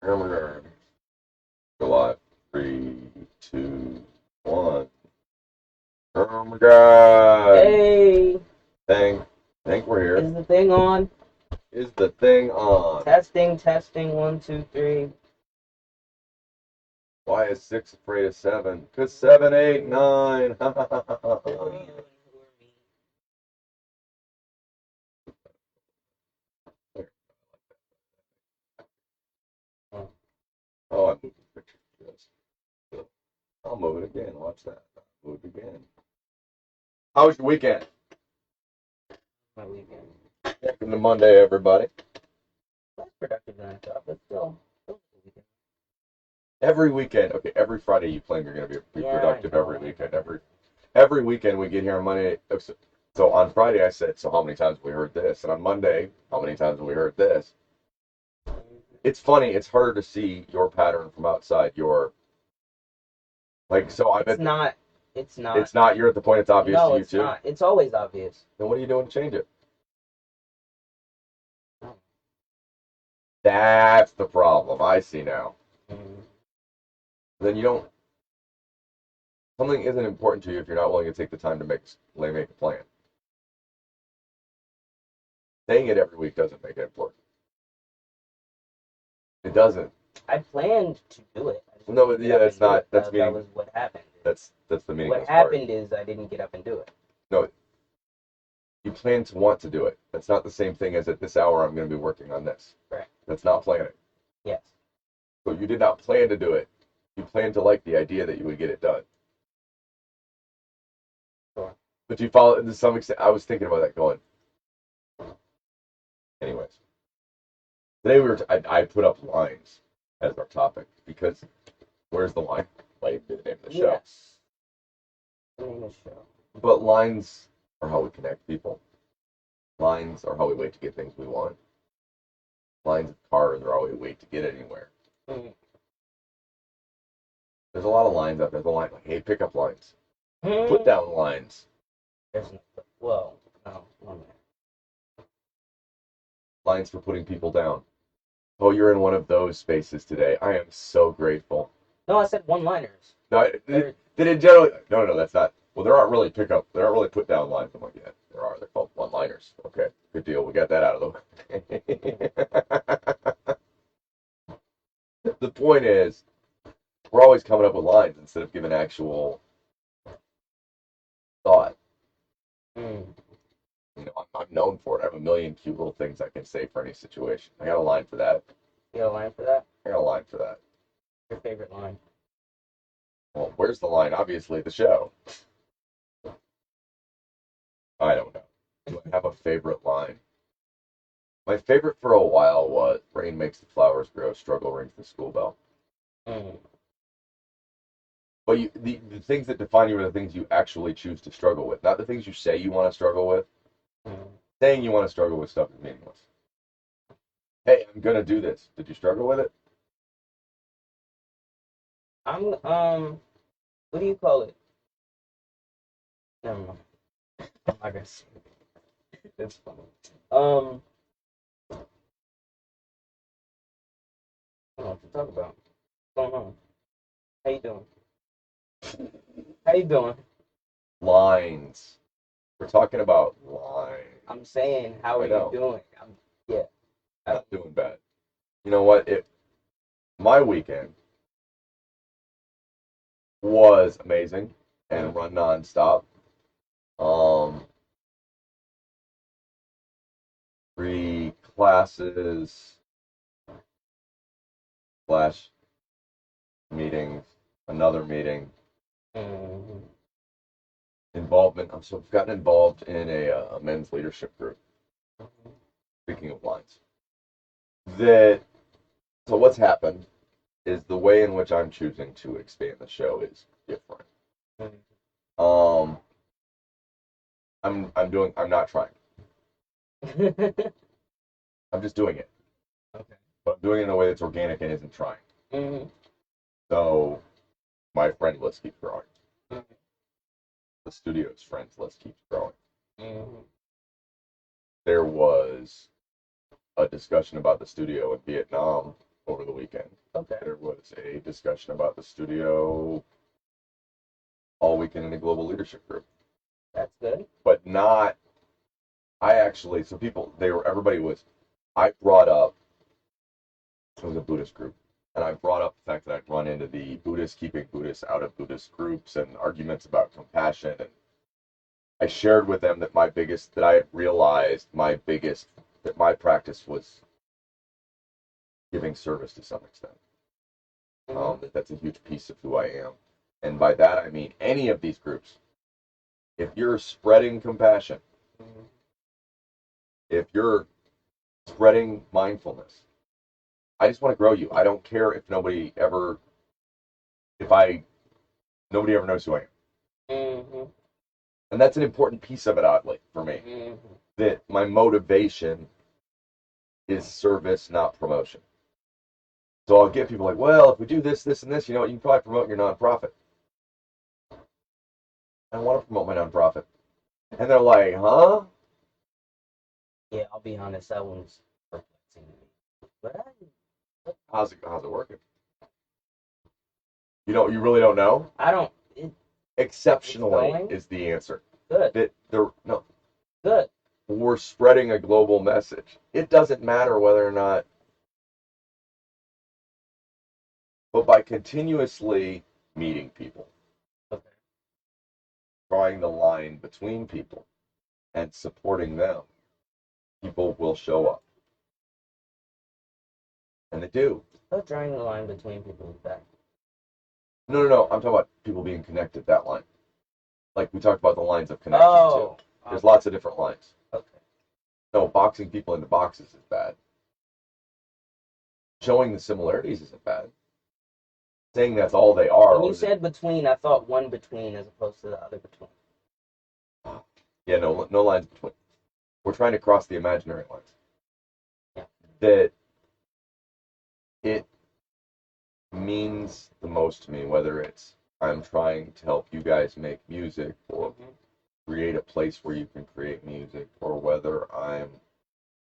Oh my god. July. 3, 2, 1. Oh my god. Hey, Think we're here. is the thing on? Is the thing on? Testing, testing, 1, 2, 3. Why is 6 afraid of 7? Because 7, 8, 9. Who are you and who are me? Oh, Oh, I moved the picture. Yes. I'll move it again. Watch that. Move it again. How was your weekend? my weekend. Welcome to Monday, everybody. Less productive than I thought, but still a weekend. Every weekend, okay, every Friday you claim you're going to be Yeah, I productive. know. Every weekend, every weekend we get here on Monday. So on Friday I said, so how many times have we heard this? And on Monday, how many times have we heard this? It's funny. It's harder to see your pattern from outside your So I It's bet not. It's not. it's not. You're at the point it's obvious No, to you it's too. not. It's always obvious. Then what are you doing to change it? Oh. That's the problem. I see now. Mm. Then you don't. Something isn't important to you if you're not willing to take the time to make a plan. Saying it every week doesn't make it important. It doesn't. I planned to do it. I just No, didn't but get yeah, up that's and do not. it. That's That meaning. was what happened. That's the What meaningless part. happened is I didn't get up and do it. No, you plan to want to do it. That's not the same thing as at this hour I'm going to be working on this. Right. That's not planning. Yes. So you did not plan to do it. You planned to like the idea that you would get it done. Sure. But you follow to some extent. I was thinking about that going. Anyways, today I put up lines as our topic because where's the line? Like the name of the show. Yes. The name of the show. But lines are how we connect people. Lines are how we wait to get things we want. Lines of cars are how we wait to get anywhere. Mm. There's a lot of lines out there. The line like, hey, pickup lines, put Mm. down lines, There's no. Well, no. One minute. lines for putting people down. Oh, you're in one of those spaces today. I am so grateful. No, I said one-liners. No, There- did it generally? No, that's not. Well, there aren't really There aren't really put down lines. I'm like, yeah, there are. They're called one-liners. Okay, good deal. We got that out of the way. The point is, we're always coming up with lines instead of giving actual thought. Mm. I'm known for it. I have a million cute little things I can say for any situation. I got a line for that. You got a line for that? I got a line for that. Your favorite line? Well, where's the line? Obviously, the show. I don't know. Do I have a favorite line? My favorite for a while was "Rain makes the flowers grow, struggle rings the school bell." Mm. But the things that define you are the things you actually choose to struggle with, not the things you say you want to struggle with. Mm. Saying you want to struggle with stuff is meaningless. Hey, I'm gonna do this. Did you struggle with it? What do you call it? Never mind. I'm not gonna say it. It's funny. I don't know what to talk about. What's going on? How you doing? How you doing? Lines. We're talking about lines. I'm saying, how are I know. you doing? Yeah. I'm not doing bad. You know what? My weekend was amazing and run nonstop. Um, 3 classes slash meetings, another meeting, Mm-hmm. involvement. So I've gotten involved in a men's leadership group. Speaking of lines, that so what's happened is the way in which I'm choosing to expand the show is different. Mm-hmm. I'm not trying. I'm just doing it. Okay. But I'm doing it in a way that's organic and isn't trying. Mm-hmm. So my friend list keeps growing. Mm-hmm. The studio's friends list keeps growing. Mm-hmm. There was a discussion about the studio in Vietnam over the weekend. Okay. There was a discussion about the studio all weekend in a global leadership group. That's good. But not, I actually, so people, everybody was, I brought up, it was a Buddhist group, and I brought up the fact that I'd run into the Buddhists keeping Buddhists out of Buddhist groups and arguments about compassion. And I shared with them that that I had realized that my practice was giving service to some extent. That's a huge piece of who I am. And by that, I mean any of these groups. If you're spreading compassion, if you're spreading mindfulness, I just want to grow you. I don't care if nobody ever knows who I am. And that's an important piece of it, oddly, for me. That my motivation is service, not promotion. So I'll get people like, well, if we do this, this, and this, you know what, you can probably promote your nonprofit. I don't want to promote my nonprofit. And they're like, huh? Yeah, I'll be honest, that one's perplexing me. But how's it working? You really don't know? I don't. Exceptionally is the answer. Good. Good. We're spreading a global message. It doesn't matter whether or not, but by continuously meeting people, drawing the line between people, and supporting them, people will show up. And they do. What's drawing the line between people with that? No. I'm talking about people being connected, that line. Like we talked about the lines of connection, too. There's lots of different lines. Okay. No, boxing people into boxes is bad. Showing the similarities isn't bad. Saying that's all they are. When you said between, I thought one between as opposed to the other between. Yeah, no lines between. We're trying to cross the imaginary lines. Yeah. That it means the most to me, whether it's I'm trying to help you guys make music or create a place where you can create music, or whether I'm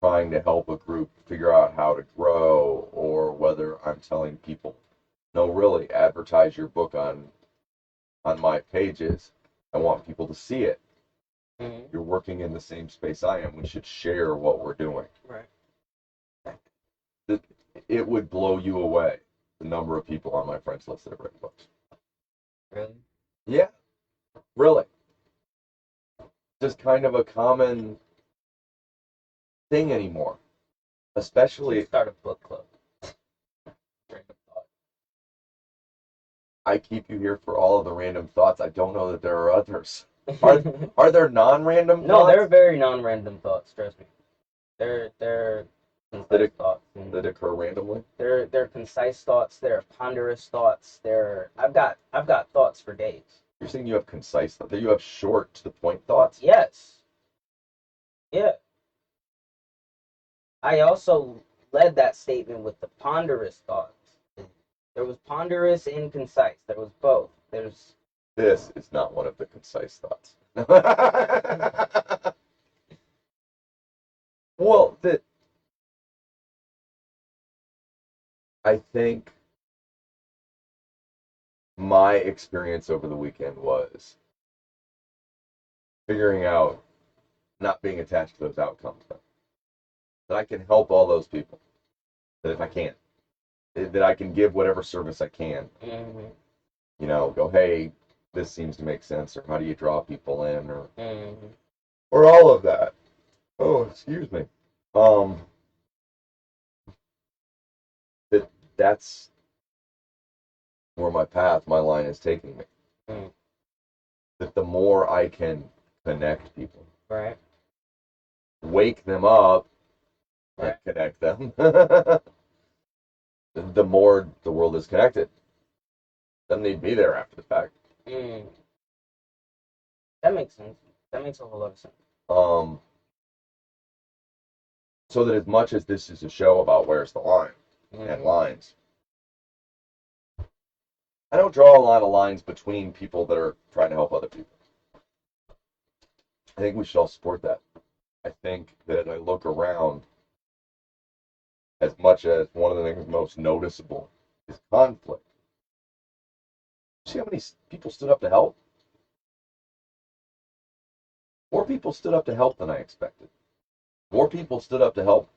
trying to help a group figure out how to grow, or whether I'm telling people, no, really, advertise your book on my pages. I want people to see it. You're working in the same space I am. We should share what we're doing. Right. It would blow you away, the number of people on my friends list that have written books. Really? Yeah, really. Just kind of a common thing anymore. Especially start a book club. I keep you here for all of the random thoughts. I don't know that there are others. Are there non-random thoughts? No, they're very non-random thoughts. Trust me. They're concise thoughts. That occur randomly. They're concise thoughts. They're ponderous thoughts. I've got thoughts for days. You're saying you have concise thoughts? That you have short to the point thoughts? Yes. Yeah. I also led that statement with the ponderous thoughts. There was ponderous and concise. There was both. This is not one of the concise thoughts. Well, I think my experience over the weekend was figuring out not being attached to those outcomes. That I can help all those people. That if I can, that I can give whatever service I can. Go, hey, this seems to make sense, or how do you draw people in, or all of that. Oh, excuse me. That's where my line is taking me. That the more I can connect people, right, wake them up, and connect them, the more the world is connected. Doesn't need to be there after the fact. That makes sense. That makes a whole lot of sense. So that as much as this is a show about where's the line and lines, I don't draw a lot of lines between people that are trying to help other people. I think we should all support that. I think that I look around as much as one of the things most noticeable is conflict. See how many people stood up to help? More people stood up to help than I expected. More people stood up to help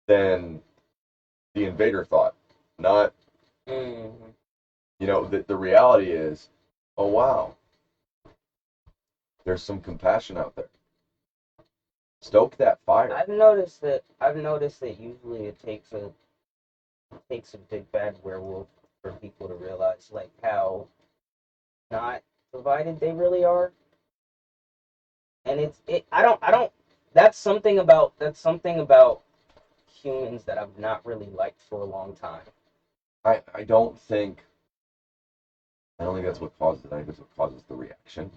than the invader thought. Not, Mm-hmm. the reality is, oh wow, there's some compassion out there. Stoke that fire. I've noticed that. Usually it takes a big bad werewolf for people to realize like how not divided they really are. And I don't. That's something about humans that I've not really liked for a long time. I don't think that's what causes it. I think that's what causes the reaction.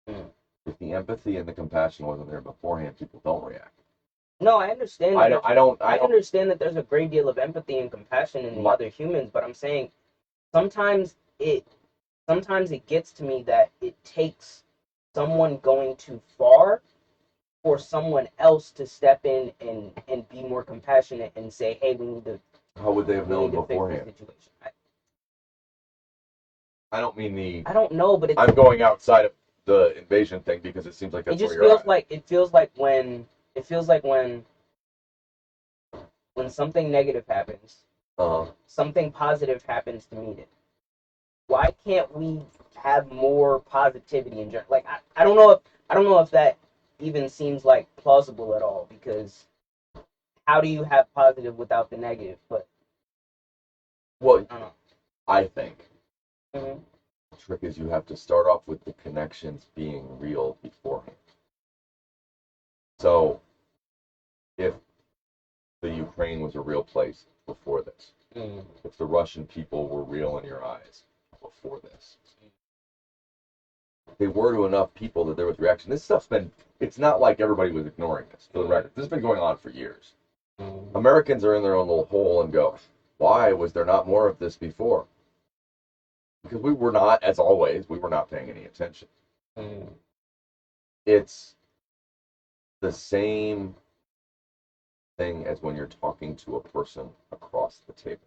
Mm. If the empathy and the compassion wasn't there beforehand, people don't react. No, I understand. I understand that there's a great deal of empathy and compassion in the other humans, but I'm saying sometimes it sometimes it gets to me that it takes someone going too far for someone else to step in and be more compassionate and say, "Hey, How would they have we known need to fix beforehand? this situation." I don't mean I don't know, but I'm going outside of the invasion thing because it seems like that's it just where you're feels at. like when something negative happens, something positive happens to meet it. Why can't we have more positivity in general? Like I don't know if that even seems like plausible at all, because how do you have positive without the negative? But Well, I don't know. I think Mm-hmm. the trick is you have to start off with the connections being real beforehand. So if the Ukraine was a real place before this, Mm-hmm. if the Russian people were real in your eyes before this, they were to enough people that there was reaction. This stuff's been, it's not like everybody was ignoring this, for the record. This has been going on for years. Mm-hmm. Americans are in their own little hole and go, why was there not more of this before? Because we were not, as always, we were not paying any attention. Mm-hmm. It's the same thing as when you're talking to a person across the table.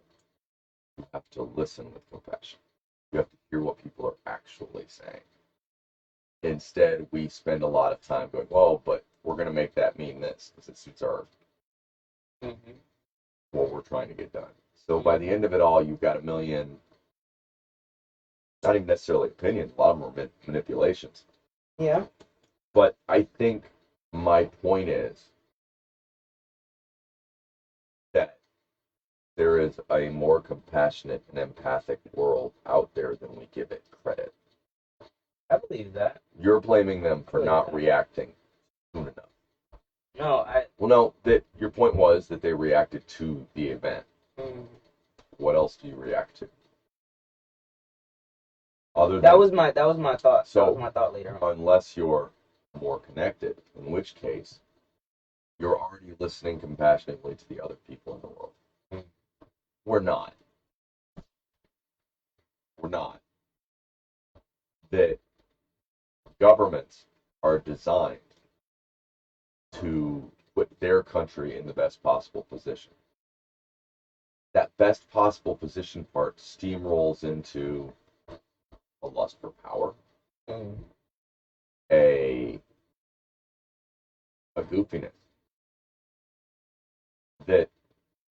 You have to listen with compassion. You have to hear what people are actually saying. Instead, we spend a lot of time going, well, but we're going to make that mean this because it suits our Mm-hmm. what we're trying to get done. So by the end of it all, you've got a million, not even necessarily opinions, a lot of them are manipulations. Yeah. But I think my point is that there is a more compassionate and empathic world out there than we give it credit. I believe that. You're blaming them for not reacting soon enough. No, Well, no, that your point was that they reacted to the event. Mm-hmm. What else do you react to? Other than that was my thought. So, that was my thought later on. Unless you're more connected, in which case you're already listening compassionately to the other people in the world. Mm. We're not. We're not. That governments are designed to put their country in the best possible position. That best possible position part steamrolls into a lust for power, Mm. a goofiness. That,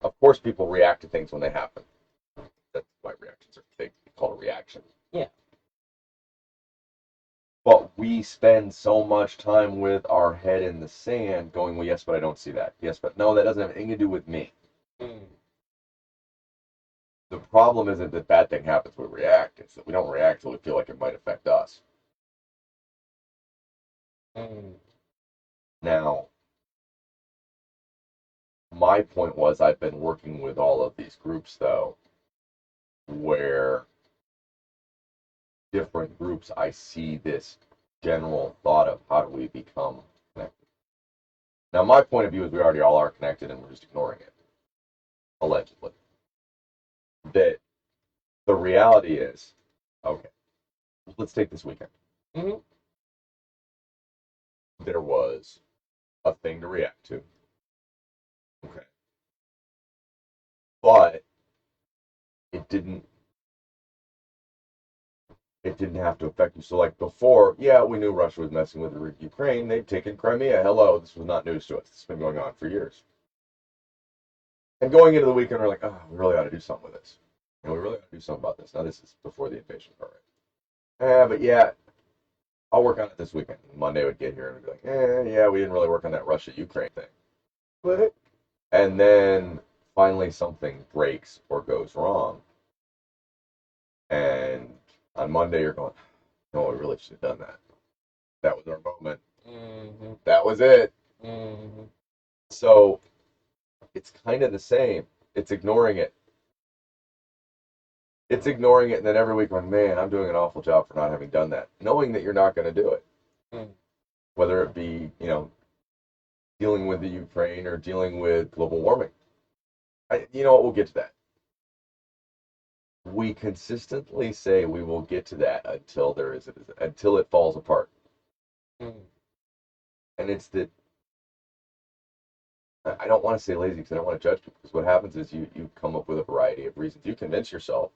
of course, people react to things when they happen. That's why reactions are they call a reaction. Yeah. But we spend so much time with our head in the sand going, well, yes, but I don't see that. Yes, but no, that doesn't have anything to do with me. Mm. The problem isn't that bad thing happens, we react. It's that we don't react till we feel like it might affect us. Mm. Now, my point was I've been working with all of these groups, though, where different groups, I see this general thought of how do we become connected. Now, my point of view is we already all are connected and we're just ignoring it, allegedly. That the reality is, okay, let's take this weekend. Mm-hmm. There was a thing to react to. Okay. didn't have to affect you. So like before, yeah, we knew Russia was messing with Ukraine. They'd taken Crimea. Hello, this was not news to us. It's been going on for years. And going into the weekend, we're like, oh, we really ought to do something with this. We really ought to do something about this. Now this is before the invasion, all right? But yeah, I'll work on it this weekend. Monday would get here and be like, yeah, we didn't really work on that Russia-Ukraine thing. What? And then finally something breaks or goes wrong. And on Monday you're going, no, we really should have done that. That was our moment. Mm-hmm. That was it. Mm-hmm. So it's kind of the same. It's ignoring it. It's ignoring it, and then every week going, man, I'm doing an awful job for not having done that. Knowing that you're not going to do it. Mm. Whether it be, dealing with the Ukraine or dealing with global warming. You know what? We'll get to that. We consistently say we will get to that until it falls apart. Mm. And it's that I don't want to say lazy because I don't want to judge people. Because what happens is you come up with a variety of reasons. You convince yourself.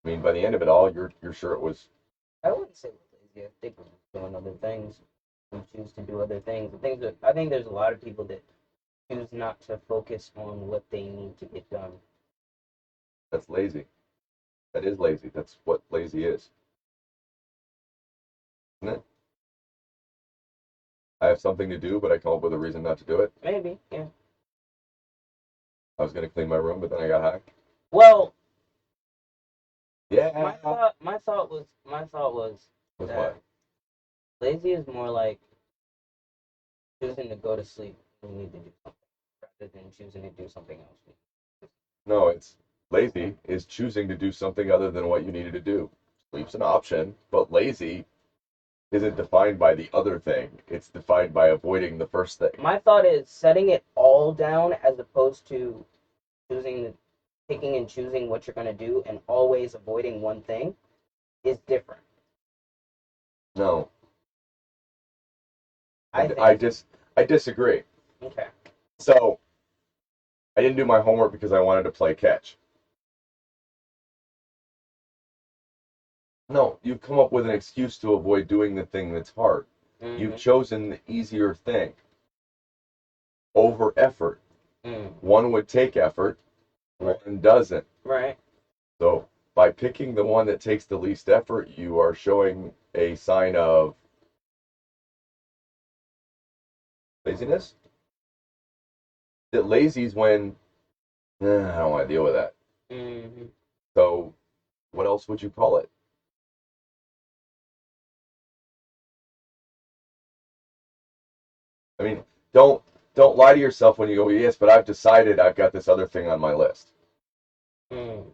I mean, by the end of it all, you're sure it was. I wouldn't say we're lazy. I think we're doing other things. We choose to do other things. I think there's a lot of people that choose not to focus on what they need to get done. That's lazy. That is lazy. That's what lazy is. Isn't it? I have something to do, but I come up with a reason not to do it. Maybe, yeah. I was going to clean my room, but then I got high. Well, yeah. my thought was Was that what? lazy is more like choosing to go to sleep when you need to do something rather than choosing to do something else. No, it's lazy is choosing to do something other than what you needed to do. Sleep's an option, but lazy isn't defined by the other thing. It's defined by avoiding the first thing. My thought is setting it all down as opposed to picking and choosing what you're going to do and always avoiding one thing is different. No, I think. I disagree. Okay. So I didn't do my homework because I wanted to play catch. No, you've come up with an excuse to avoid doing the thing that's hard. Mm-hmm. You've chosen the easier thing over effort. Mm. One would take effort, one doesn't. Right. So by picking the one that takes the least effort, you are showing a sign of laziness. That lazy is when I don't want to deal with that. Mm-hmm. So what else would you call it? I mean, don't lie to yourself when you go, yes, but I've decided I've got this other thing on my list. Mm.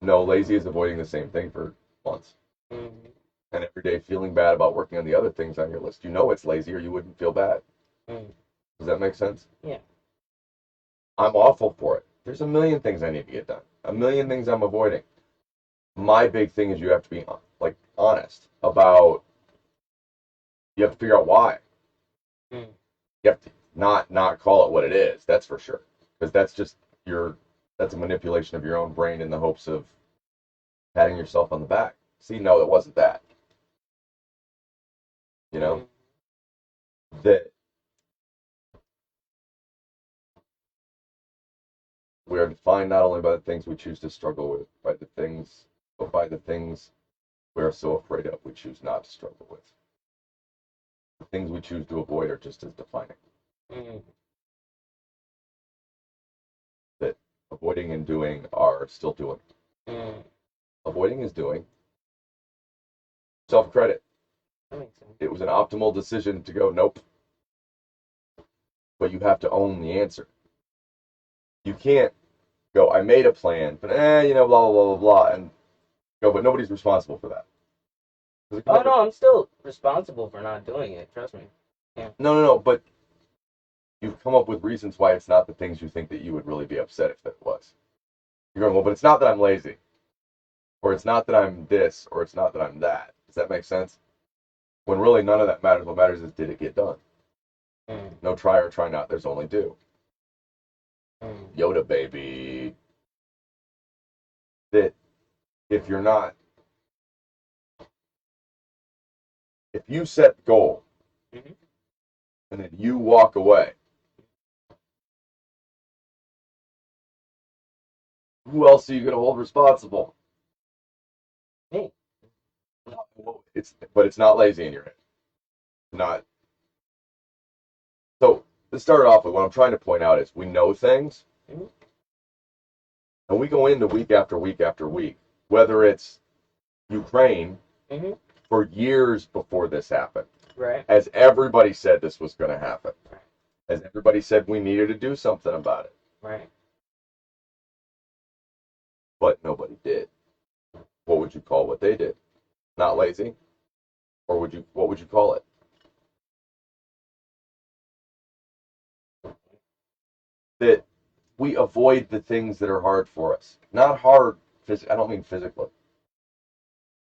No, lazy is avoiding the same thing for months. Mm-hmm. And every day feeling bad about working on the other things on your list. You know it's lazy or you wouldn't feel bad. Mm. Does that make sense? Yeah. I'm awful for it. There's a million things I need to get done. A million things I'm avoiding. My big thing is you have to be honest about. You have to figure out why. Mm. You have to not call it what it is. That's for sure. Because that's just that's a manipulation of your own brain in the hopes of patting yourself on the back. See, no, it wasn't that. You know that we are defined not only by the things we choose to struggle with, but by the things we are so afraid of we choose not to struggle with. The things we choose to avoid are just as defining. Mm. That avoiding and doing are still doing. Mm. Avoiding is doing. Self-credit. That makes sense. It was an optimal decision to go, nope. But you have to own the answer. You can't go, I made a plan, but blah, blah, blah, blah, blah, and go, but nobody's responsible for that. Oh no, I'm still responsible for not doing it. Trust me. Yeah. No, but you've come up with reasons why it's not the things you think that you would really be upset if it was. You're going, well, but it's not that I'm lazy, or it's not that I'm this, or it's not that I'm that. Does that make sense? When really none of that matters. What matters is did it get done? Mm. No try or try not. There's only do. Mm. Yoda, baby. that if you're not, if you set the goal Mhm. and then you walk away, who else are you going to hold responsible? Me. But it's not lazy in your head. Not. So to start off with, what I'm trying to point out is we know things, Mhm. and we go into week after week after week, whether it's Ukraine Mhm. for years before this happened, Right. as everybody said this was going to happen, as everybody said we needed to do something about it, Right. but nobody did. What would you call what they did? Not lazy, or what would you call it? That we avoid the things that are hard for us. Not hard. I don't mean physically.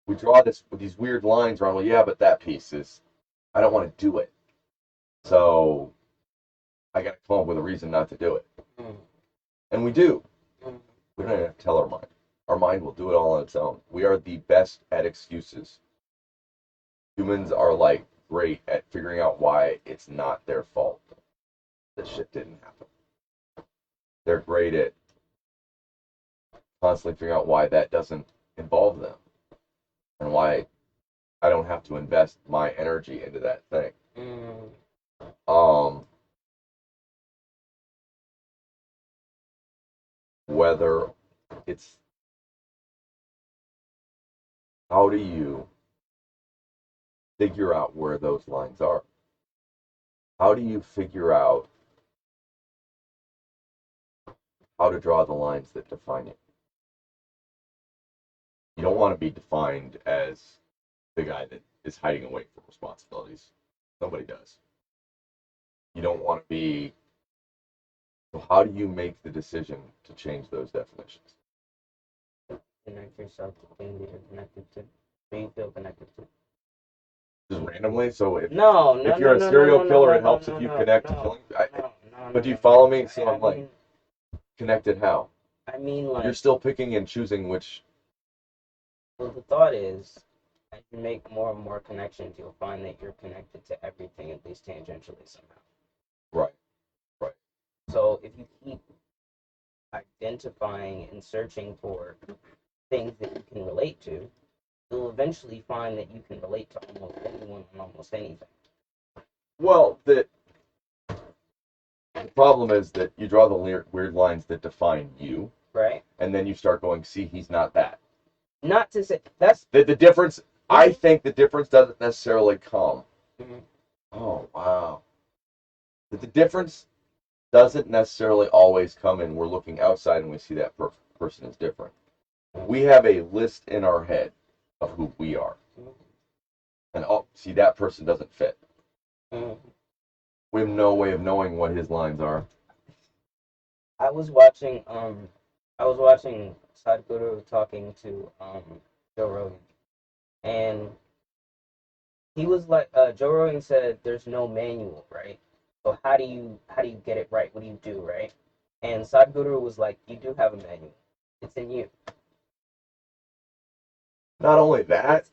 We draw these weird lines around. Well, yeah, but that piece is. I don't want to do it, so I got to come up with a reason not to do it. Mhm. And we do. Mhm. We don't even have to tell our mind. Our mind will do it all on its own. We are the best at excuses. Humans are like great at figuring out why it's not their fault that shit didn't happen. They're great at constantly figuring out why that doesn't involve them and why I don't have to invest my energy into that thing. Mhm. Um, whether it's how do you figure out where those lines are? How do you figure out how to draw the lines that define you? You don't want to be defined as the guy that is hiding away from responsibilities. Nobody does. You don't want to be. So how do you make the decision to change those definitions? Connect yourself to things that you're connected to. Who you feel connected to. Just randomly. So No, no, if you're no, a no, no, serial no, killer, no, it no, helps no, if you no, connect to no, killing. no, no, But do you no, follow no. me? So I I'm like mean, connected how? I mean, You're like, still picking and choosing which. well, the thought is, as you make more and more connections, you'll find that you're connected to everything, at least tangentially somehow. Right. Right. So if you keep identifying and searching for things that you can relate to, you'll eventually find that you can relate to almost anyone and almost anything. Well, the problem is that you draw the weird lines that define you, Right? and then you start going, see, he's not that. Not to say that's The difference, I think the difference doesn't necessarily come. Mhm. Oh, wow. The difference doesn't necessarily always come in we're looking outside and we see that person is different. We have a list in our head of who we are. And oh, see, that person doesn't fit. Mhm. We have no way of knowing what his lines are. I was watching Sadhguru talking to Joe Rogan, and he was like, Joe Rogan said, "There's no manual, right? So how do you get it right? What do you do, right?" And Sadhguru was like, "You do have a manual. It's in you. Not only that,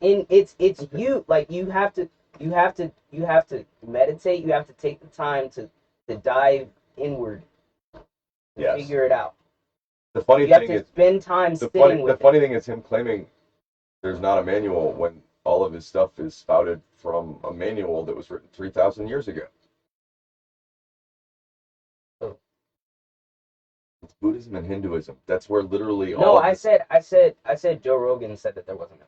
It's you. Like you have to meditate. You have to take the time to dive inward to yes. figure it out. The funny You have thing to is, spend time the sitting with funny thing is him claiming there's not a manual when all of his stuff is spouted from a manual that was written 3,000 years ago. it. It's Buddhism and Hinduism. That's where literally No, all of I this. said Joe Rogan said that there wasn't a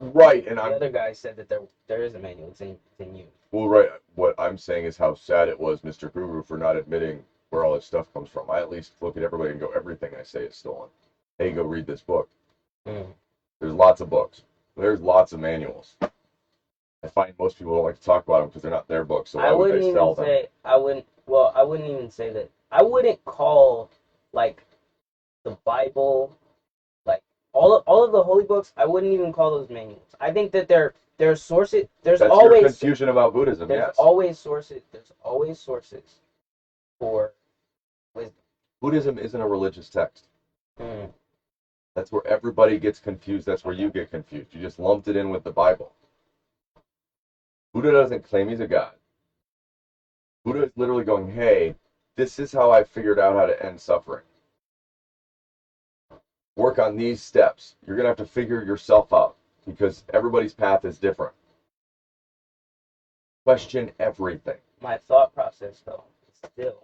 Right, and manual. The other guy said that there is a manual. It's in you. well, right. What I'm saying is how sad it was, Mr. Guru, for not admitting where all his stuff comes from. I at least look at everybody and go, everything I say is stolen. Hey, go read this book. Mm. There's lots of books. There's lots of manuals. I find most people don't like to talk about them because they're not their books. So why would they sell them? I wouldn't. Well, I wouldn't even say that. I wouldn't call like the Bible, like all of the holy books. I wouldn't even call those manuals. I think that they're sources. There's That's your always confusion about Buddhism. there's Yes, always sources. There's always sources for wisdom. Buddhism isn't a religious text. Mm. That's where everybody gets confused. That's where you get confused. You just lumped it in with the Bible. Buddha doesn't claim he's a god. Buddha is literally going, hey, this is how I figured out how to end suffering. Work on these steps. You're going to have to figure yourself out because everybody's path is different. Question everything. My thought process, though, is still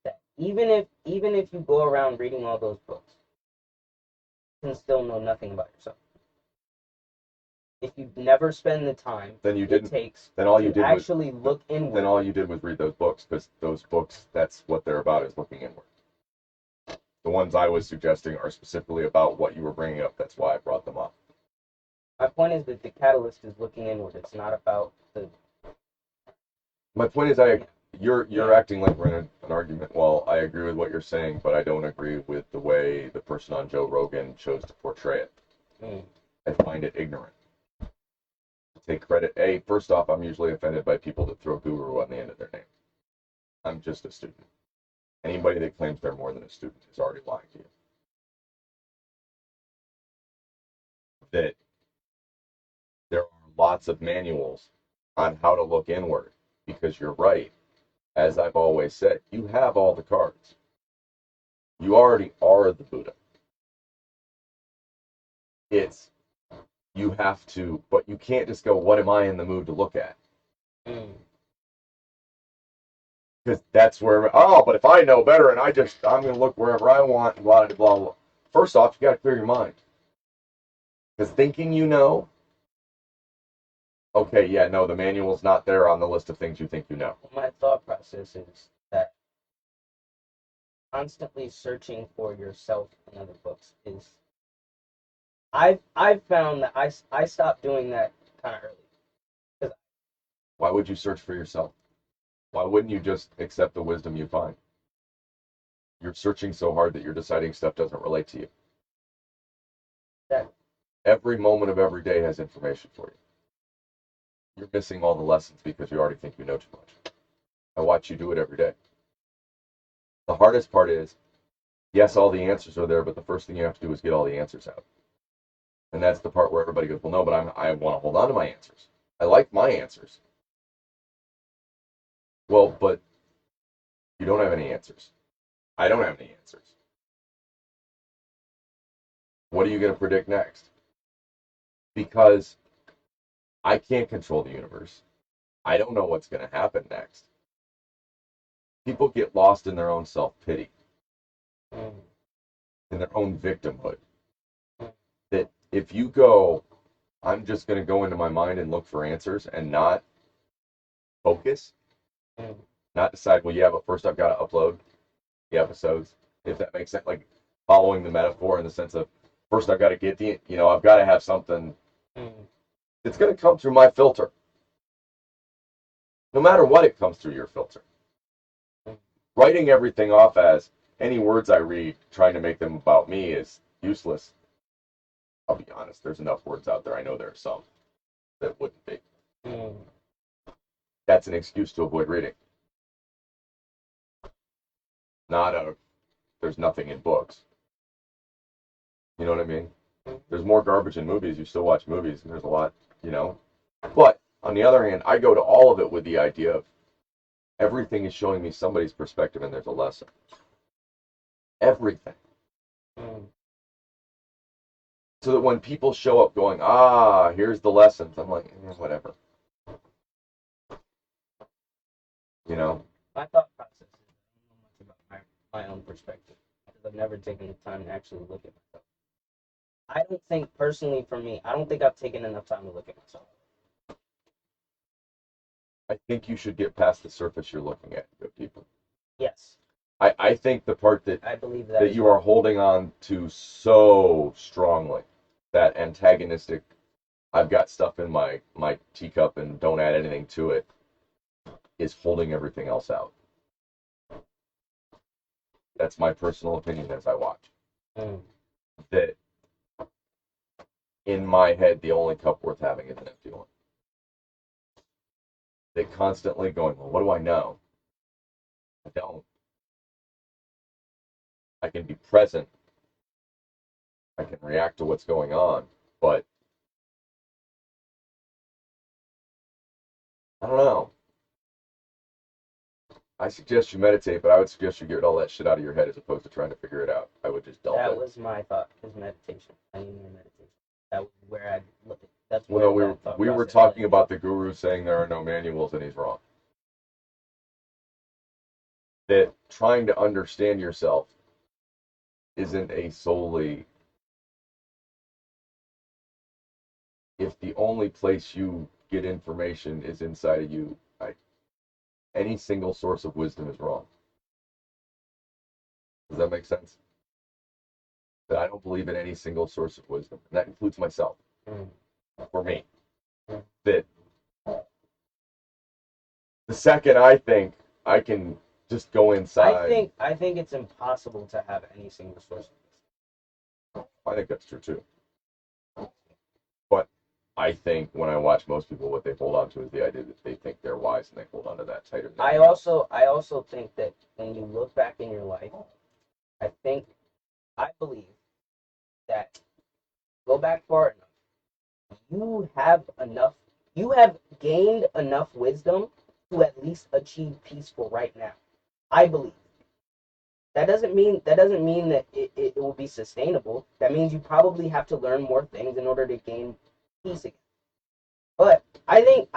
that even if you go around reading all those books, you can still know nothing about yourself. If you never spend the time Then you didn't. it takes Then all you to did was actually look inward. then all you did was read those books because those books, that's what they're about, is looking inward. The ones I was suggesting are specifically about what you were bringing up. That's why I brought them up. My point is that the catalyst is looking inward. It's not about the. My point is, you're acting like we're in an argument. Well, I agree with what you're saying, but I don't agree with the way the person on Joe Rogan chose to portray it. I find it ignorant. To take credit. First off, I'm usually offended by people that throw guru on the end of their name. I'm just a student. Anybody that claims they're more than a student is already lying to you. That there are lots of manuals on how to look inward, because you're right. As I've always said, you have all the cards. You already are the Buddha. You have to, but you can't just go, what am I in the mood to look at? Because that's where, but if I know better and I'm going to look wherever I want, and blah, blah, blah, blah. First off, you got to clear your mind. Because thinking you know, okay, yeah, no, the manual's not there on the list of things you think you know. My thought process is that constantly searching for yourself in other books is. I've found that I stopped doing that kind of early. Why would you search for yourself? Why wouldn't you just accept the wisdom you find? You're searching so hard that you're deciding stuff doesn't relate to you. That every moment of every day has information for you. You're missing all the lessons because you already think you know too much. I watch you do it every day. The hardest part is, yes, all the answers are there, but the first thing you have to do is get all the answers out. And that's the part where everybody goes, well, no, but I want to hold on to my answers. I like my answers. Well, but you don't have any answers. I don't have any answers. What are you going to predict next? Because I can't control the universe. I don't know what's going to happen next. People get lost in their own self-pity, in their own victimhood. That if you go, I'm just going to go into my mind and look for answers and not focus, not decide, well, yeah, but first I've got to upload the episodes, if that makes sense. Like following the metaphor in the sense of first I've got to get I've got to have something. It's going to come through my filter. No matter what, it comes through your filter. Writing everything off as any words I read, trying to make them about me, is useless. I'll be honest, there's enough words out there. I know there are some that wouldn't be. That's an excuse to avoid reading. There's nothing in books. You know what I mean? There's more garbage in movies. You still watch movies, and there's a lot, But on the other hand, I go to all of it with the idea of everything is showing me somebody's perspective, and there's a lesson. Everything. So that when people show up going, here's the lessons, I'm like, whatever. My thought process is I don't know much about my own perspective because I've never taken the time to actually look at myself. I don't think, personally, for me, I don't think I've taken enough time to look at myself. I think you should get past the surface you're looking at, good people. Yes. I think the part that I believe that you are holding on to so strongly, that antagonistic, I've got stuff in my teacup and don't add anything to it, is holding everything else out. That's my personal opinion as I watch. That in my head, the only cup worth having is an empty one. They constantly going, well, what do I know? I don't. I can be present I can react to what's going on, but I don't know. I suggest you meditate, but I would suggest you get all that shit out of your head as opposed to trying to figure it out. I would just dump That it. was my thought. Is meditation. I need more meditation. That was where I look at. That's Well, where no, that thought we were process talking led me. about the guru saying there are no manuals, and he's wrong. That trying to understand yourself isn't a solely, if the only place you get information is inside of you, any single source of wisdom is wrong. Does that make sense? That I don't believe in any single source of wisdom, and that includes myself. Mm. For me, Mm. that the second I think I can just go inside. I think it's impossible to have any single source. I think that's true too. But I think when I watch most people, what they hold on to is the idea that they think they're wise and they hold on to that tighter than I also think that when you look back in your life, I believe that go back far enough, you have gained enough wisdom to at least achieve peace for right now. I believe. That doesn't mean that it will be sustainable. That means you probably have to learn more things in order to gain peace again. But I think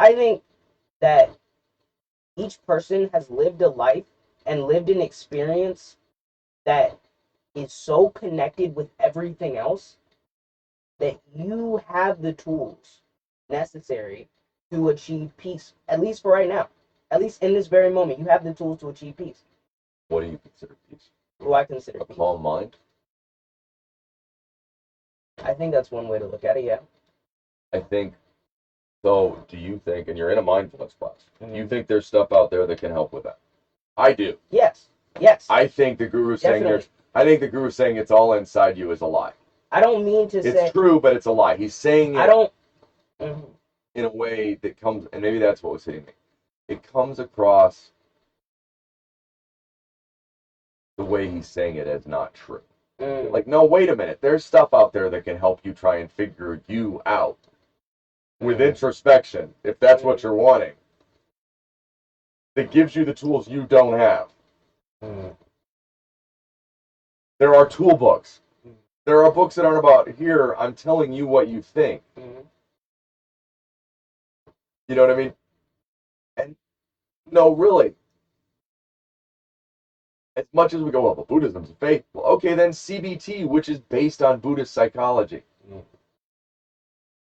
that each person has lived a life and lived an experience that is so connected with everything else that you have the tools necessary to achieve peace, at least for right now. At least in this very moment, you have the tools to achieve peace. What do you consider peace? What do I consider A peace? calm mind? I think that's one way to look at it, yeah. I think, so do you think, and you're in a mindfulness class, Mm-hmm. do you think there's stuff out there that can help with that? I do. Yes. I think the guru's saying it's all inside you is a lie. I don't mean to say it's true, but it's a lie. He's saying it I don't. Mm-hmm. in a way that comes, and maybe that's what was hitting me. It comes across the way he's saying it as not true. Like, no, wait a minute. There's stuff out there that can help you try and figure you out with introspection, if that's what you're wanting. That gives you the tools you don't have. There are tool books. There are books that aren't about, here, I'm telling you what you think. You know what I mean? And no, really. As much as we go, well, but Buddhism's a faith. Well, okay, then CBT, which is based on Buddhist psychology.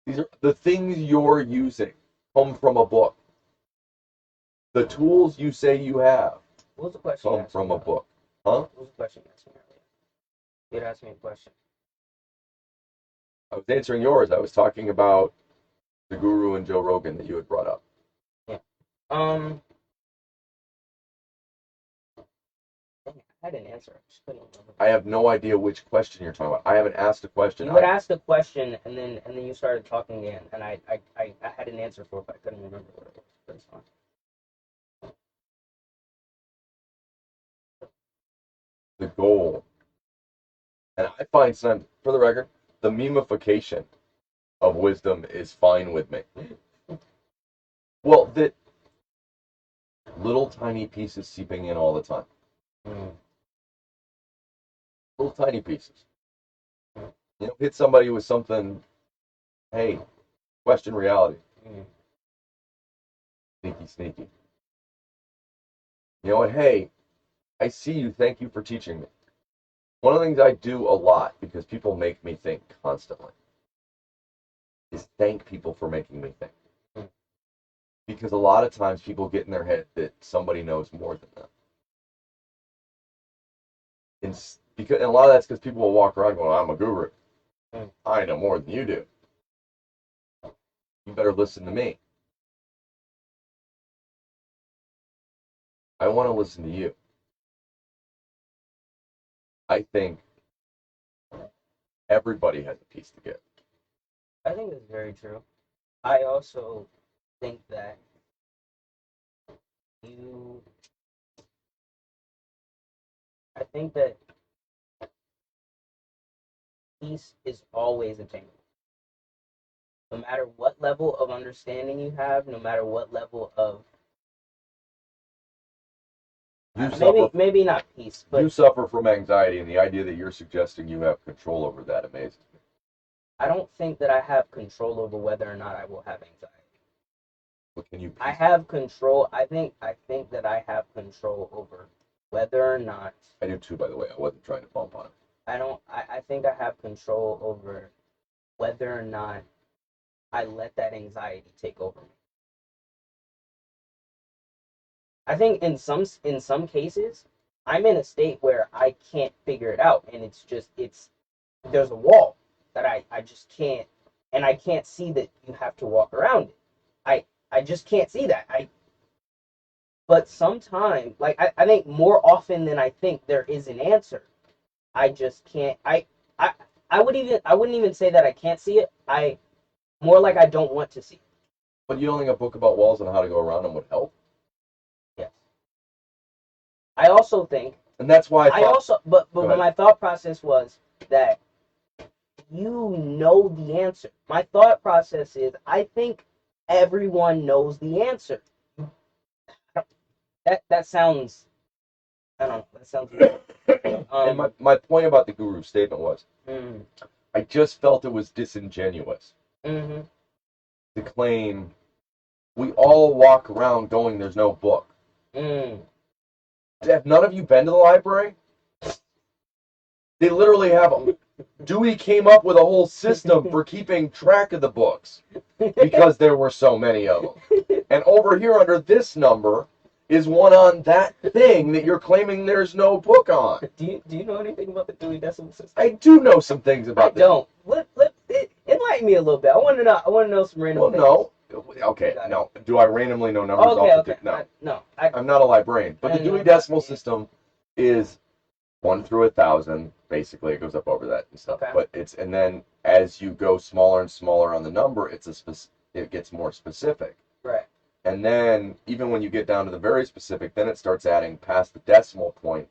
These are the things you're using come from a book. The tools you say you have What was the question? come from a book. Huh? What was the question you asked me earlier? You asked me a question. I was answering yours. I was talking about the Guru and Joe Rogan that you had brought up. Yeah. I had an answer. I just couldn't remember. I have no idea which question you're talking about. I haven't asked a question. You would ask a question and then you started talking again, and I had an answer for it, but I couldn't remember what it was. But it's fine. The goal, and I find some, for the record, the memification of wisdom is fine with me. Well, that little tiny pieces seeping in all the time. Little tiny pieces. You know, hit somebody with something, hey, question reality. Sneaky, sneaky. You know what? Hey, I see you. Thank you for teaching me. One of the things I do a lot, because people make me think constantly, is thank people for making me think. Because a lot of times people get in their head that somebody knows more than them. And a lot of that's because people will walk around going, I'm a guru. I know more than you do. You better listen to me. I want to listen to you. I think everybody has a piece to give. I think that's very true. I also think that you. I think that peace is always attainable. No matter what level of understanding you have, no matter what level of maybe not peace, but you suffer from anxiety, and the idea that you're suggesting you have control over that amazes me. I don't think that I have control over whether or not I will have anxiety. But can you? I have control. I think that I have control over whether or not. I do too, by the way. I wasn't trying to bump on it. I think I have control over whether or not I let that anxiety take over me. I think in some cases, I'm in a state where I can't figure it out, and there's a wall that I just can't, and I can't see that you have to walk around it. I just can't see that. But sometimes, like I think more often than I think there is an answer. I just can't. I wouldn't even say that I can't see it. More like I don't want to see it. But you only a book about walls and how to go around them would help. Yes. I also think, and that's why but my thought process was that you know the answer. My thought process is I think everyone knows the answer. That sounds, I don't know. That sounds weird. And my point about the guru statement was, I just felt it was disingenuous to claim we all walk around going, there's no book. Have none of you been to the library? They literally have them. Dewey came up with a whole system for keeping track of the books because there were so many of them. And over here under this number is one on that thing that you're claiming there's no book on. Do you know anything about the Dewey Decimal System? I do know some things about this. I don't. Enlighten me a little bit. I want to know some random things. No. Okay, no. Do I randomly know numbers off the tip? No. I'm not a librarian. But the Dewey Decimal System is 1 through 1,000. Basically, it goes up over that and stuff. Okay. But and then as you go smaller and smaller on the number, it gets more specific. Right. And then even when you get down to the very specific, then it starts adding past the decimal point.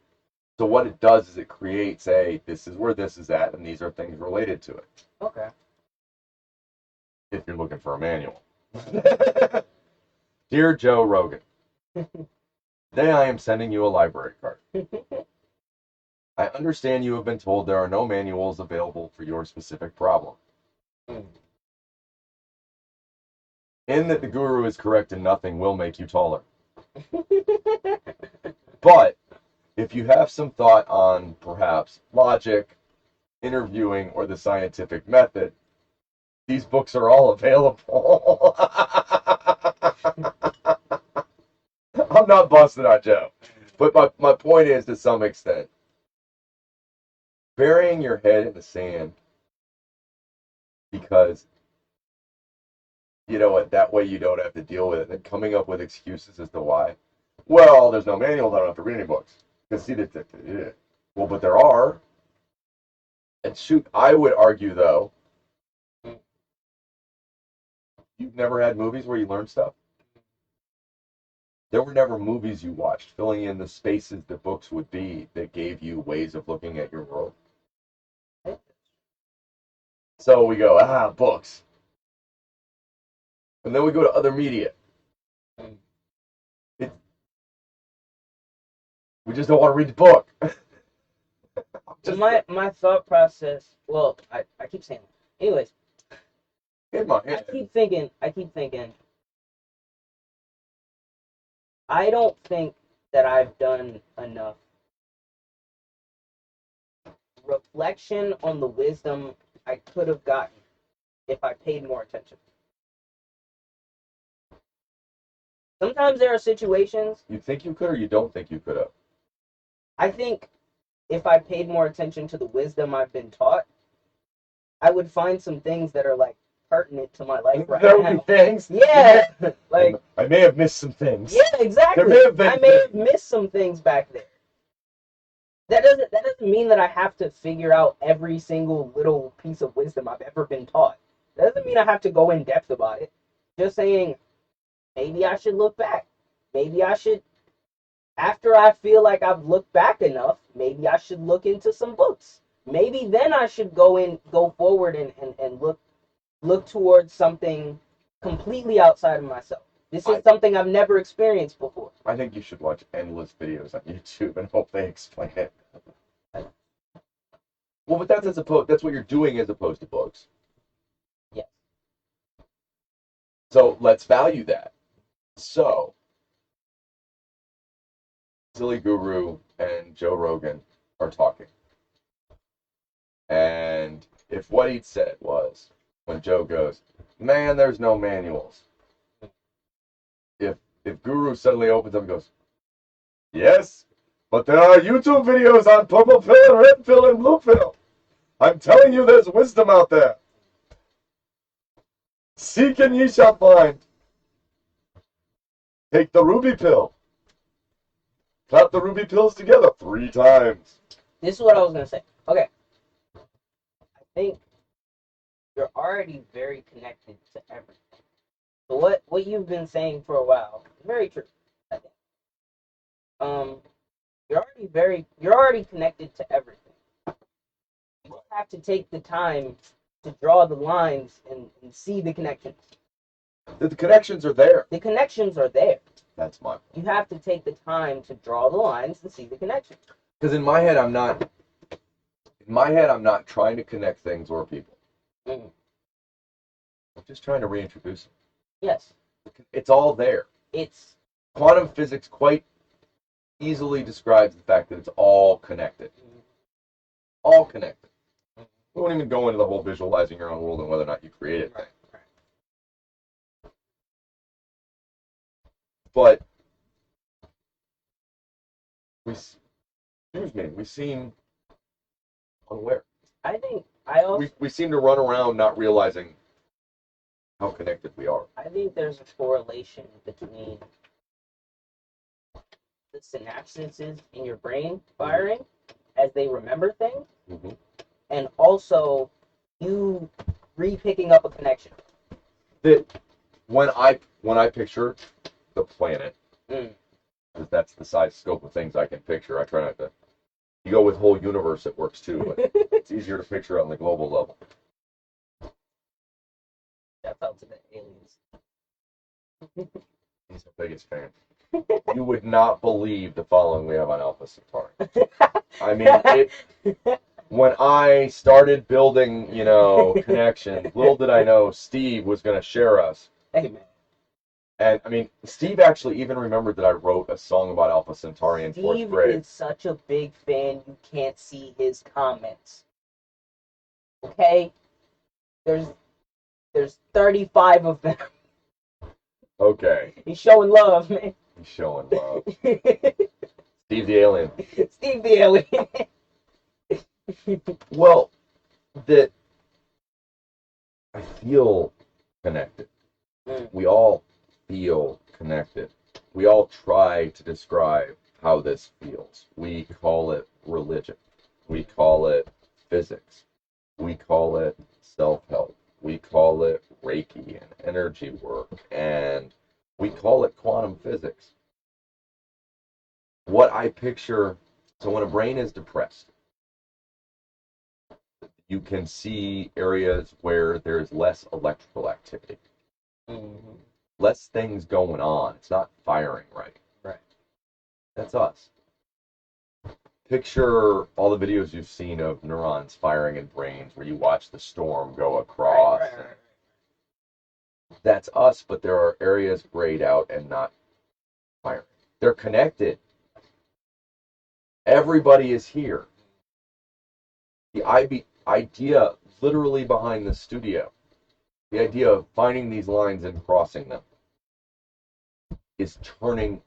So what it does is it creates this is where this is at, and these are things related to it. Okay. If you're looking for a manual. Dear Joe Rogan, today I am sending you a library card. I understand you have been told there are no manuals available for your specific problem. In that the guru is correct and nothing will make you taller. But if you have some thought on perhaps logic, interviewing, or the scientific method, these books are all available. I'm not busting on Joe. But my point is, to some extent, burying your head in the sand because, you know what, that way you don't have to deal with it, and coming up with excuses as to why. Well, there's no manual, I don't have to read any books. Because see, well, but there are. And shoot, I would argue, though, you've never had movies where you learn stuff? There were never movies you watched filling in the spaces that books would be that gave you ways of looking at your world. So we go, books. And then we go to other media. We just don't want to read the book. My thought process, well, I keep saying it. Anyways, I keep thinking, I don't think that I've done enough reflection on the wisdom I could have gotten if I paid more attention. Sometimes there are situations. You think you could or you don't think you could have? I think if I paid more attention to the wisdom I've been taught, I would find some things that are like pertinent to my life right now. There would be things. Yeah, like I may have missed some things. Yeah, exactly. I may have missed some things back there. That doesn't mean that I have to figure out every single little piece of wisdom I've ever been taught. That doesn't mean I have to go in depth about it. Just saying, maybe I should look back. Maybe I should, after I feel like I've looked back enough, maybe I should look into some books. maybe then I should go forward and look towards something completely outside of myself. This is something I've never experienced before. I think you should watch endless videos on YouTube and hope they explain it. Well, but that's what you're doing as opposed to books. Yes. So let's value that. So, Silly Guru and Joe Rogan are talking. And if what he'd said was, when Joe goes, man, there's no manuals. If Guru suddenly opens up and goes, yes, but there are YouTube videos on purple pill and red pill and blue pill. I'm telling you, there's wisdom out there. Seek and ye shall find. Take the ruby pill. Clap the ruby pills together 3 times. This is what I was going to say. Okay. I think you're already very connected to everything. So what you've been saying for a while is very true, I think. You're already connected to everything. You don't have to take the time to draw the lines and see the connections. The connections are there. The connections are there. That's my point. You have to take the time to draw the lines and see the connections. Because in my head, I'm not trying to connect things or people. Mm. I'm just trying to reintroduce them. Yes. It's all there. It's Quantum physics quite easily describes the fact that it's all connected. All connected. We won't even go into the whole visualizing your own world and whether or not you create it thing. Right. But we seem unaware. I think I also We seem to run around not realizing how connected we are. I think there's a correlation between the synapses in your brain firing as they remember things, Mm-hmm. and also you re-picking up a connection. That when I picture the planet, Mm. because that's the size scope of things I can picture. I try not to. You go with whole universe, it works too, but it's easier to picture on the global level. That's out to the aliens. He's the biggest fan. You would not believe the following we have on Alpha Centauri. I mean, when I started building, connections, little did I know Steve was going to share us. Hey man. And I mean, Steve actually even remembered that I wrote a song about Alpha Centauri in 4th grade. Steve is such a big fan, you can't see his comments. Okay? There's 35 of them. Okay. He's showing love, man. He's showing love. Steve the alien. Steve the alien. Well, that I feel connected. Mm. We all feel connected. We all try to describe how this feels. We call it religion. We call it physics. We call it self-help. We call it Reiki and energy work. And we call it quantum physics. What I picture, so when a brain is depressed, you can see areas where there's less electrical activity. Mm-hmm. Less things going on. It's not firing right. Right. That's us. Picture all the videos you've seen of neurons firing in brains where you watch the storm go across. Right. That's us, but there are areas grayed out and not firing. They're connected. Everybody is here. The idea literally behind the studio, the idea of finding these lines and crossing them, is turning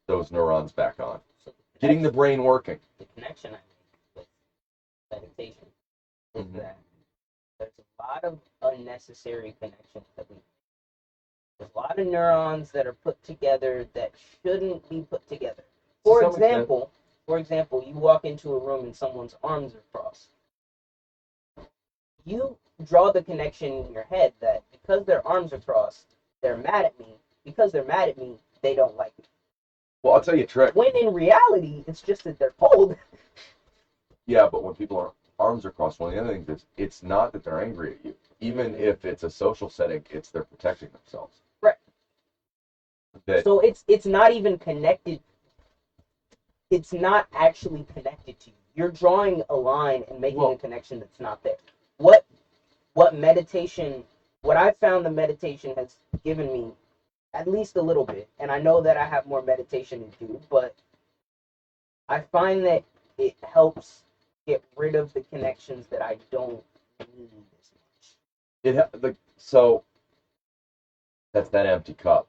those neurons back on, So getting the brain working. the connection I make with meditation is Mhm. that there's a lot of unnecessary connections that we. There's a lot of neurons that are put together that shouldn't be put together. For To some example, you walk into a room and someone's arms are crossed. You draw the connection in your head that because their arms are crossed, they're mad at me. Because they're mad at me, they don't like me. Well, I'll tell you a trick. When in reality, it's just that they're cold. Yeah, but when people are arms are crossed. One of the other things is it's not that they're angry at you. Even if it's a social setting, it's they're protecting themselves. Right. That So it's not even connected. It's not actually connected to you. You're drawing a line and making a connection that's not there. What meditation? What I found the meditation has given me, at least a little bit, and I know that I have more meditation to do, but I find that it helps get rid of the connections that I don't need as much. so that's that empty cup.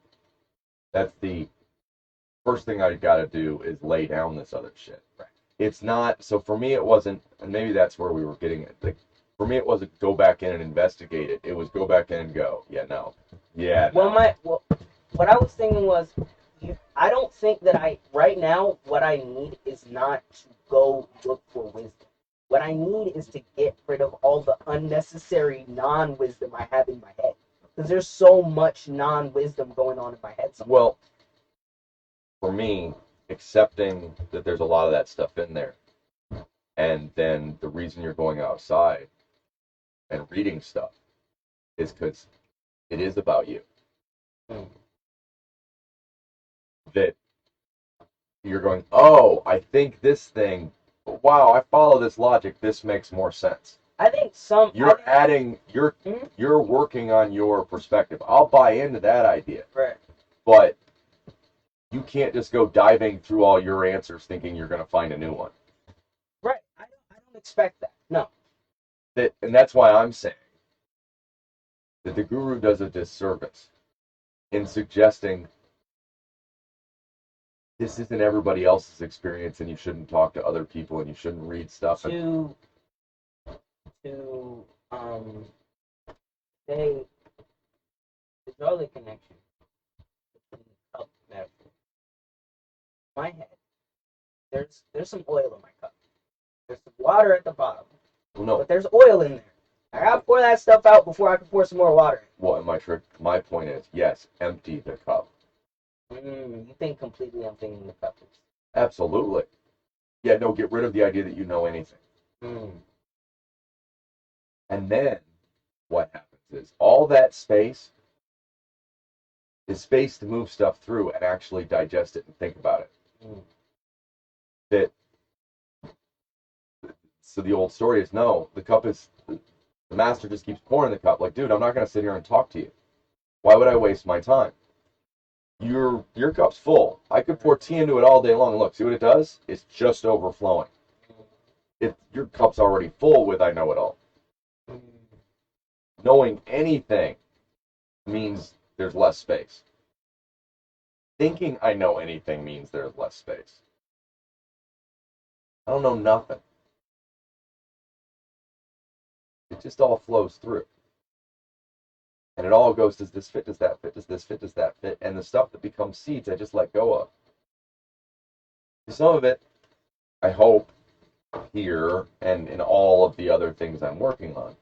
That's the first thing I got to do is lay down this other shit. Right. It's not. So for me, it wasn't, and maybe that's where we were getting it. Like for me, it wasn't go back in and investigate it. It was go back in and go, yeah, no, yeah. Well, no. what I was thinking was, I don't think that right now, what I need is not to go look for wisdom. What I need is to get rid of all the unnecessary non-wisdom I have in my head. Because there's so much non-wisdom going on in my head sometimes. Well, for me, accepting that there's a lot of that stuff in there, and then the reason you're going outside and reading stuff is because it is about you. That you're going, oh, I think this thing, wow, I follow this logic, this makes more sense. I think you're working on your perspective. I'll buy into that idea. Right. But you can't just go diving through all your answers thinking you're going to find a new one. Right. I don't expect that. No. And that's why I'm saying that the guru does a disservice in suggesting this isn't everybody else's experience and you shouldn't talk to other people and you shouldn't read stuff. To say to draw the connection between the cup metaphor. In my head, there's some oil in my cup. There's some water at the bottom. Well, no. But there's oil in there. I gotta pour that stuff out before I can pour some more water in. Well, my point is, yes, empty the cup. You think completely emptying the cup is... Absolutely. Yeah, no, get rid of the idea that you know anything. And then what happens is all that space is space to move stuff through and actually digest it and think about it. So the old story is, no, the master just keeps pouring the cup. Like, dude, I'm not going to sit here and talk to you. Why would I waste my time? Your cup's full. I could pour tea into it all day long. Look, see what it does? It's just overflowing. Your cup's already full with I know it all. Knowing anything means there's less space. Thinking I know anything means there's less space. I don't know nothing. It just all flows through. And it all goes, does this fit? Does that fit? Does this fit? Does that fit? And the stuff that becomes seeds, I just let go of. Some of it, I hope, here and in all of the other things I'm working on.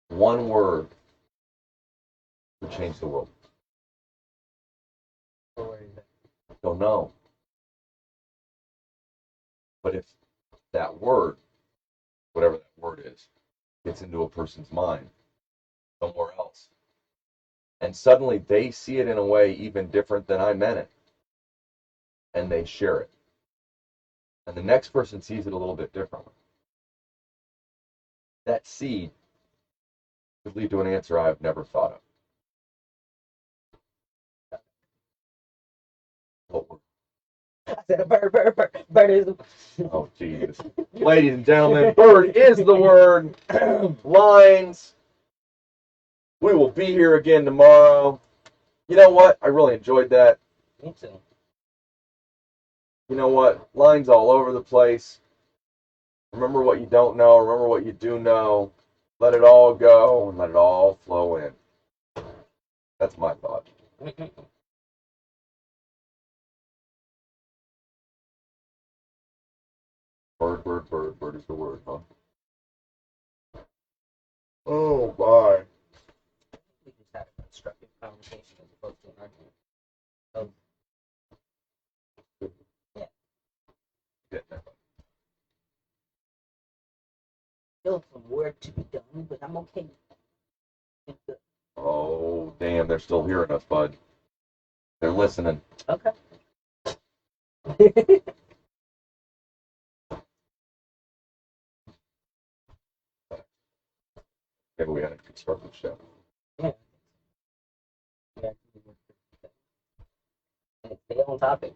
One word would change the world. Don't know. But if that word, whatever that word is, gets into a person's mind somewhere else, and suddenly they see it in a way even different than I meant it, and they share it, and the next person sees it a little bit differently, that seed could lead to an answer I've never thought of. I said a bird. Bird is the... Oh, Jesus. Ladies and gentlemen, bird is the word. Lines. We will be here again tomorrow. You know what? I really enjoyed that. Me too. You know what? Lines all over the place. Remember what you don't know. Remember what you do know. Let it all go and let it all flow in. That's my thought. Bird is the word, huh? Oh, bye. We just had a constructive conversation as opposed to an argument. So, yeah. Still some work to be done, but I'm okay. It's good. Oh, damn, they're still hearing us, bud. They're listening. Okay. Maybe we had a constructive show. Yeah. Yeah. And stay on topic.